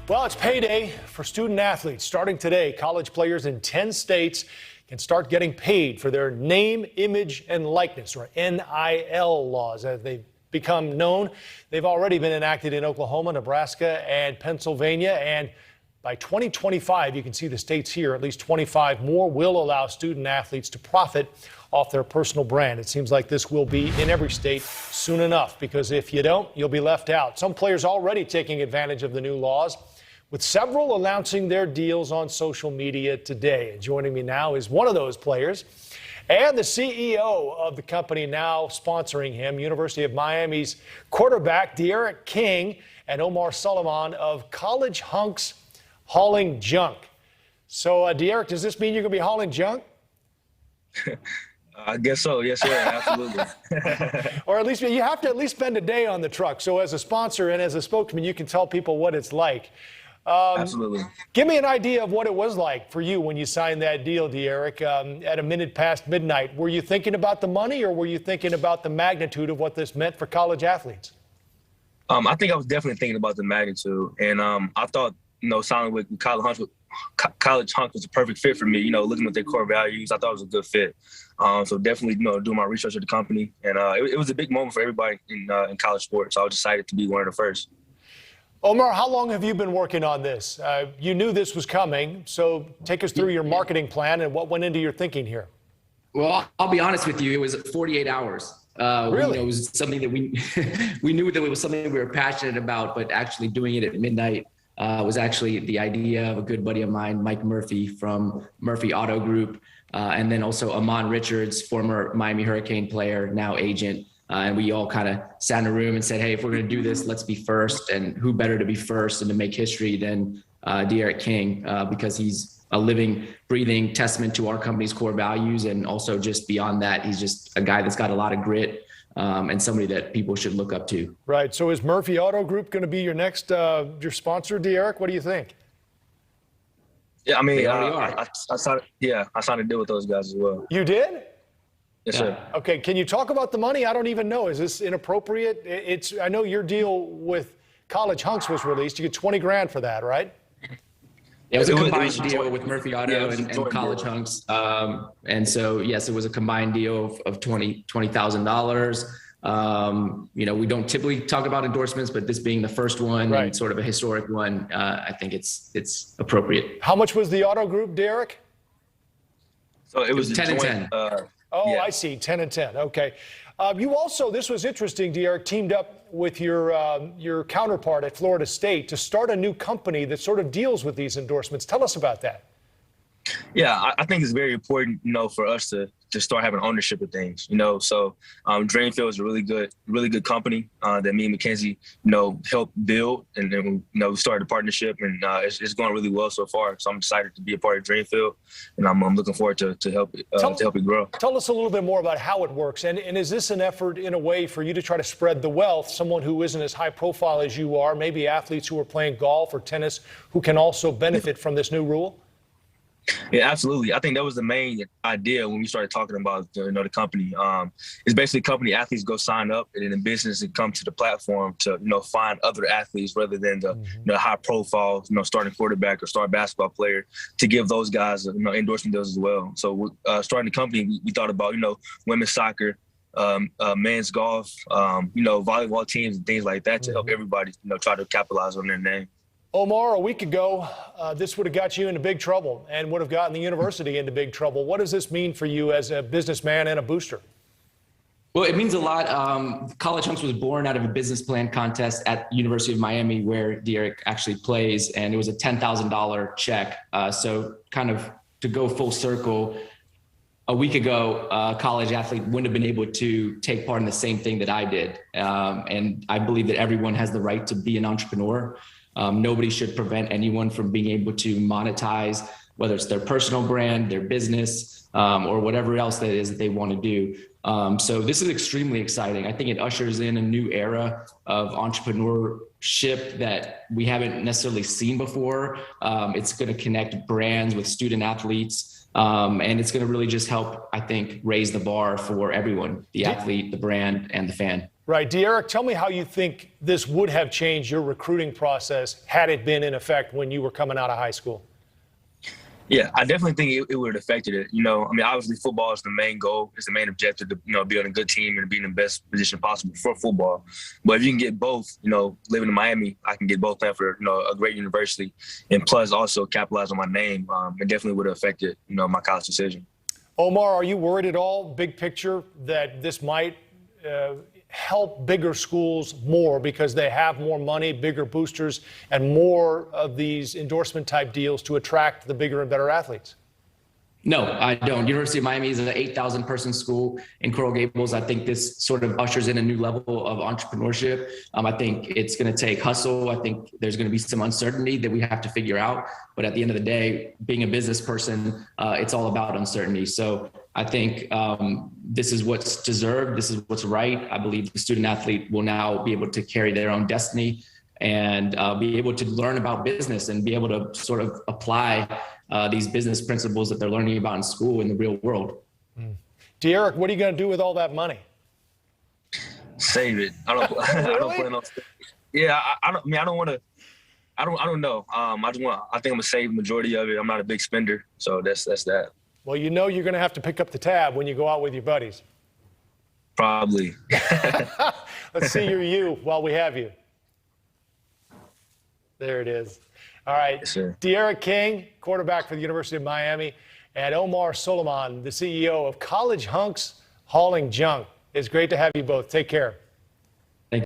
Well, it's payday for student athletes. Starting today, college players in 10 states can start getting paid for their name, image, and likeness, or NIL laws, as they've become known. They've already been enacted in Oklahoma, Nebraska, and Pennsylvania. And by 2025, you can see the states here, at least 25 more will allow student athletes to profit off their personal brand. It seems like this will be in every state soon enough, because if you don't, you'll be left out. Some players already taking advantage of the new laws, with several announcing their deals on social media today. And joining me now is one of those players and the CEO of the company now sponsoring him, University of Miami's quarterback D'Eriq King and Omar Sullivan of College Hunks Hauling Junk. So, D'Eriq, does this mean you're going to be hauling junk? I guess so. Yes, sir. Absolutely. Or at least you have to at least spend a day on the truck. So as a sponsor and as a spokesman, you can tell people what it's like. Absolutely. Give me an idea of what it was like for you when you signed that deal, D'Eriq, at a minute past midnight. Were you thinking about the money, or were you thinking about the magnitude of what this meant for college athletes? I think I was definitely thinking about the magnitude. And I thought, signing with College Hunks was a perfect fit for me. Looking at their core values, I thought it was a good fit. So definitely, doing my research of the company. And it was a big moment for everybody in college sports. So I was excited to be one of the first. Omar, how long have you been working on this? You knew this was coming, so take us through your marketing plan and what went into your thinking here. Well, I'll be honest with you. It was 48 hours. Really? It was something that we knew that it was something we were passionate about, but actually doing it at midnight was actually the idea of a good buddy of mine, Mike Murphy from Murphy Auto Group, and then also Amon Richards, former Miami Hurricane player, now agent. And we all kind of sat in a room and said, hey, if we're going to do this, let's be first. And who better to be first and to make history than D'Eriq King, because he's a living, breathing testament to our company's core values. And also just beyond that, he's just a guy that's got a lot of grit and somebody that people should look up to. Right. So is Murphy Auto Group going to be your next, your sponsor, D'Eriq? What do you think? Yeah, I mean, They already are. I signed a deal with those guys as well. You did? Yes, sir. Okay, can you talk about the money? I don't even know. Is this inappropriate? I know your deal with College Hunks was released. You get 20 grand for that, right? It was a combined deal with Murphy Auto and College Hunks. And so, yes, it was a combined deal of $20,000. We don't typically talk about endorsements, but this being the first one, right, and sort of a historic one, I think it's appropriate. How much was the auto group, D'Eriq? So it was 10 and 10. Yeah. I see, 10 and 10. Okay. You also, this was interesting, D'Eriq, teamed up with your counterpart at Florida State to start a new company that sort of deals with these endorsements. Tell us about that. Yeah, I think it's very important, for us to start having ownership of things, So Dreamfield is a really good company that me and Mackenzie, helped build, and then we started a partnership, and it's going really well so far. So I'm excited to be a part of Dreamfield, and I'm looking forward to help it grow. Tell us a little bit more about how it works, and is this an effort in a way for you to try to spread the wealth? Someone who isn't as high profile as you are, maybe athletes who are playing golf or tennis, who can also benefit from this new rule? Yeah, absolutely. I think that was the main idea when we started talking about the company. It's basically company athletes go sign up, and then the business and come to the platform to find other athletes rather than the high profile starting quarterback or star basketball player, to give those guys endorsement deals as well. So starting the company, we thought about women's soccer, men's golf, volleyball teams and things like that to help everybody try to capitalize on their name. Omar, a week ago, this would have got you into big trouble and would have gotten the university into big trouble. What does this mean for you as a businessman and a booster? Well, it means a lot. College Hunks was born out of a business plan contest at University of Miami, where D'Eriq actually plays, and it was a $10,000 check. So kind of to go full circle, a week ago, a college athlete wouldn't have been able to take part in the same thing that I did. And I believe that everyone has the right to be an entrepreneur. Nobody should prevent anyone from being able to monetize, whether it's their personal brand, their business, or whatever else that is that they want to do. So this is extremely exciting. I think it ushers in a new era of entrepreneurship that we haven't necessarily seen before. It's going to connect brands with student athletes. And it's going to really just help, I think, raise the bar for everyone, the athlete, the brand, and the fan. Right. De'Eric, tell me how you think this would have changed your recruiting process had it been in effect when you were coming out of high school. Yeah, I definitely think it would have affected it. I mean, obviously football is the main goal. It's the main objective to, be on a good team and be in the best position possible for football. But if you can get both, living in Miami, I can get both playing for, a great university and plus also capitalize on my name. It definitely would have affected, my college decision. Omar, are you worried at all, big picture, that this might help bigger schools more because they have more money, bigger boosters, and more of these endorsement type deals to attract the bigger and better athletes? No, I don't. University of Miami is an 8,000 person school in Coral Gables. I think this sort of ushers in a new level of entrepreneurship. I think it's going to take hustle. I think there's going to be some uncertainty that we have to figure out. But at the end of the day, being a business person, it's all about uncertainty. So I think this is what's deserved. This is what's right. I believe the student athlete will now be able to carry their own destiny and be able to learn about business and be able to sort of apply these business principles that they're learning about in school in the real world. De'Eric, what are you going to do with all that money? Save it. I don't. Really? I don't plan on. Yeah, I don't. I mean, I don't want to. I don't know. I think I'm gonna save the majority of it. I'm not a big spender, so that's that. Well, you're going to have to pick up the tab when you go out with your buddies. Probably. Let's see your you while we have you. There it is. All right. Yes, sir. De'Eric King, quarterback for the University of Miami, and Omar Suleiman, the CEO of College Hunks Hauling Junk. It's great to have you both. Take care.